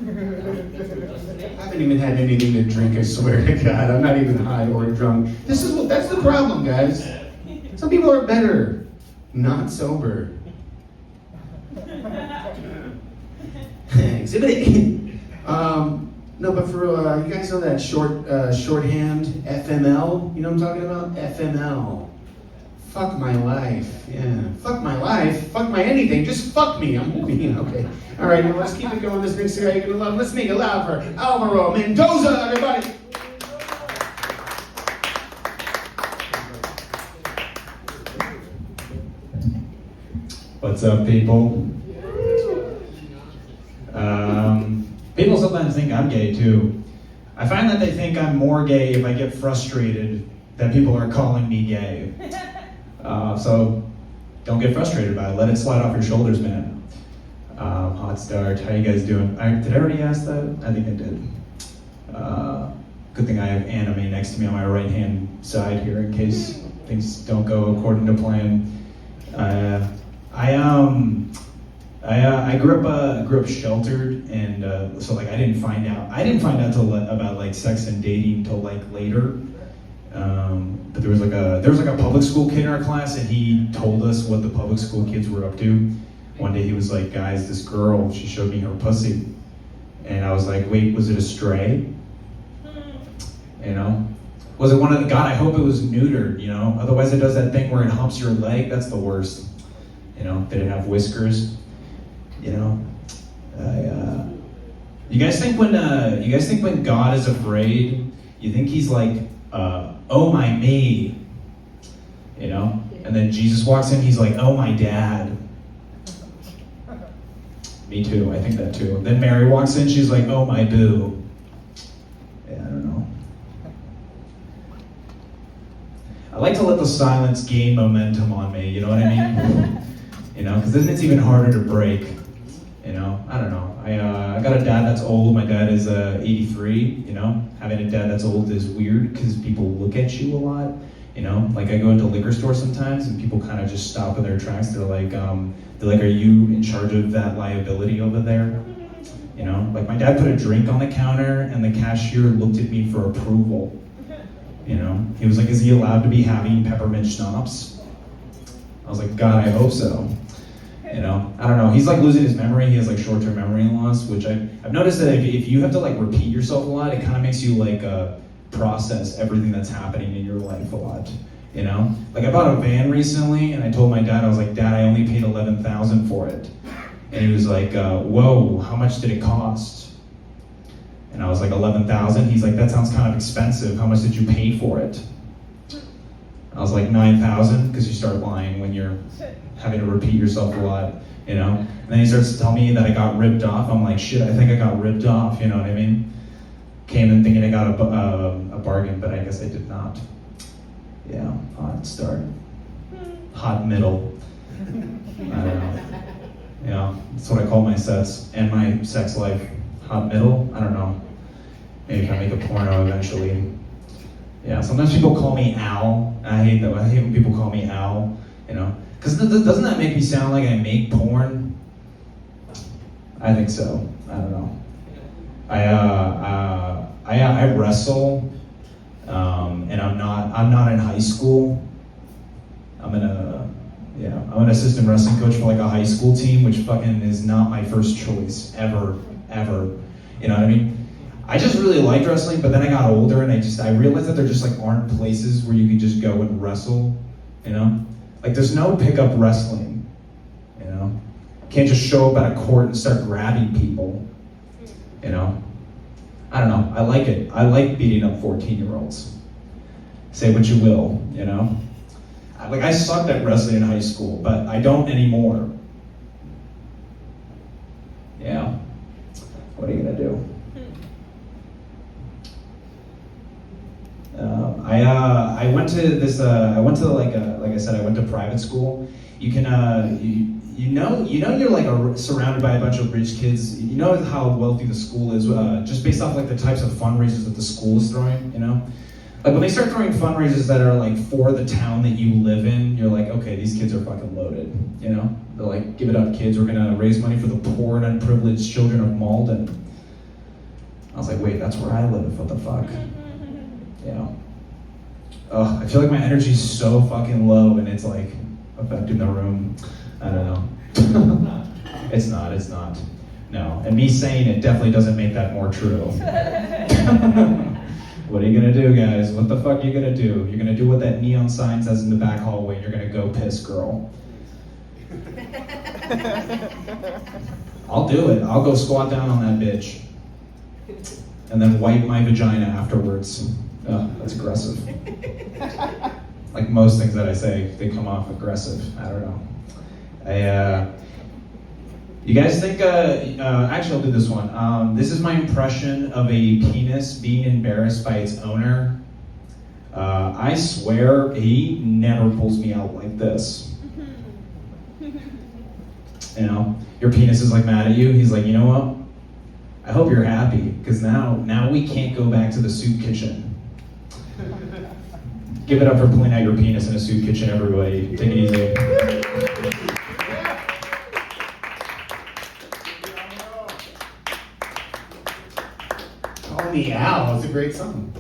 I haven't even had anything to drink, I swear to God. I'm not even high or drunk. That's the problem, guys. Some people are better not sober. Exhibit A. No, but for real, you guys know that shorthand FML? You know what I'm talking about? FML. Fuck my life. Yeah. Fuck my life. Fuck my anything. Just fuck me. Okay. All right, now let's keep it going. This next guy you're gonna love. Let's make it loud for Alvaro Mendoza, everybody. What's up, people? People sometimes think I'm gay too. I find that they think I'm more gay if I get frustrated that people are calling me gay. So don't get frustrated by it. Let it slide off your shoulders, man. Hot start. How you guys doing? Did I already ask that? I think I did. Good thing I have anime next to me on my right hand side here in case things don't go according to plan. I grew up sheltered, and so like I didn't find out till about like sex and dating till like later. But there was like a public school kid in our class, and he told us what the public school kids were up to. One day he was like, "Guys, this girl, she showed me her pussy," and I was like, "Wait, was it a stray? You know, was it one of the? God, I hope it was neutered. You know, otherwise it does that thing where it humps your leg. That's the worst. You know, did it have whiskers? You know, you guys think when God is afraid, you think he's like, oh my me, you know, and then Jesus walks in, he's like, oh my dad. Me too, I think that too. Then Mary walks in, she's like, oh my boo. Yeah, I don't know. I like to let the silence gain momentum on me, you know what I mean? You know, because then it's even harder to break. You know, I don't know. I got a dad that's old. My dad is 83. You know, having a dad that's old is weird because people look at you a lot. You know, like I go into liquor stores sometimes and people kind of just stop in their tracks. They're like, are you in charge of that liability over there? You know, like my dad put a drink on the counter and the cashier looked at me for approval. You know, he was like, is he allowed to be having peppermint schnapps? I was like, God, I hope so. You know, I don't know. He's like losing his memory. He has like short-term memory loss, which I've noticed that if you have to like repeat yourself a lot, it kind of makes you like process everything that's happening in your life a lot. You know, like I bought a van recently, and I told my dad, I was like, Dad, I only paid $11,000 for it, and he was like, whoa, how much did it cost? And I was like, $11,000. He's like, that sounds kind of expensive. How much did you pay for it? I was like, $9,000, because you start lying when you're having to repeat yourself a lot, you know? And then he starts to tell me that I got ripped off. I'm like, shit, I think I got ripped off, you know what I mean? Came in thinking I got a bargain, but I guess I did not. Yeah, hot start. Hot middle. I don't know. You know, that's what I call my sets and my sex life. Hot middle? I don't know. Maybe if I make a porno eventually. Yeah, sometimes people call me Al. I hate that. I hate when people call me Al, you know? Because doesn't that make me sound like I make porn? I think so. I don't know. I wrestle, and I'm not in high school. I'm an assistant wrestling coach for like a high school team, which fucking is not my first choice ever. You know what I mean? I just really liked wrestling, but then I got older and I realized that there just like aren't places where you can just go and wrestle, you know? Like there's no pickup wrestling, you know? You can't just show up at a court and start grabbing people, you know? I don't know, I like it. I like beating up 14-year-olds. Say what you will, you know? Like I sucked at wrestling in high school, but I don't anymore. Yeah, what are you gonna do? I went to this. I went to like I said, I went to private school. You can, you know, you're like surrounded by a bunch of rich kids. You know how wealthy the school is, just based off like the types of fundraisers that the school is throwing. You know, like when they start throwing fundraisers that are like for the town that you live in, you're like, okay, these kids are fucking loaded. You know, they're like, give it up, kids. We're gonna raise money for the poor and unprivileged children of Malden. was like, wait, that's where I live. What the fuck? You know. I feel like my energy's so fucking low, and it's like affecting the room. I don't know. It's not. No. And me saying it definitely doesn't make that more true. What are you gonna do, guys? What the fuck are you gonna do? You're gonna do what that neon sign says in the back hallway, and you're gonna go piss, girl. I'll do it. I'll go squat down on that bitch. And then wipe my vagina afterwards. That's aggressive. Like most things that I say, they come off aggressive. I don't know. You guys think, actually I'll do this one. This is my impression of a penis being embarrassed by its owner. I swear he never pulls me out like this. You know, your penis is like mad at you. He's like, you know what? I hope you're happy, because now we can't go back to the soup kitchen. Give it up for pulling out your penis in a soup kitchen, everybody. Take it easy. Call Me Al. It's a great song.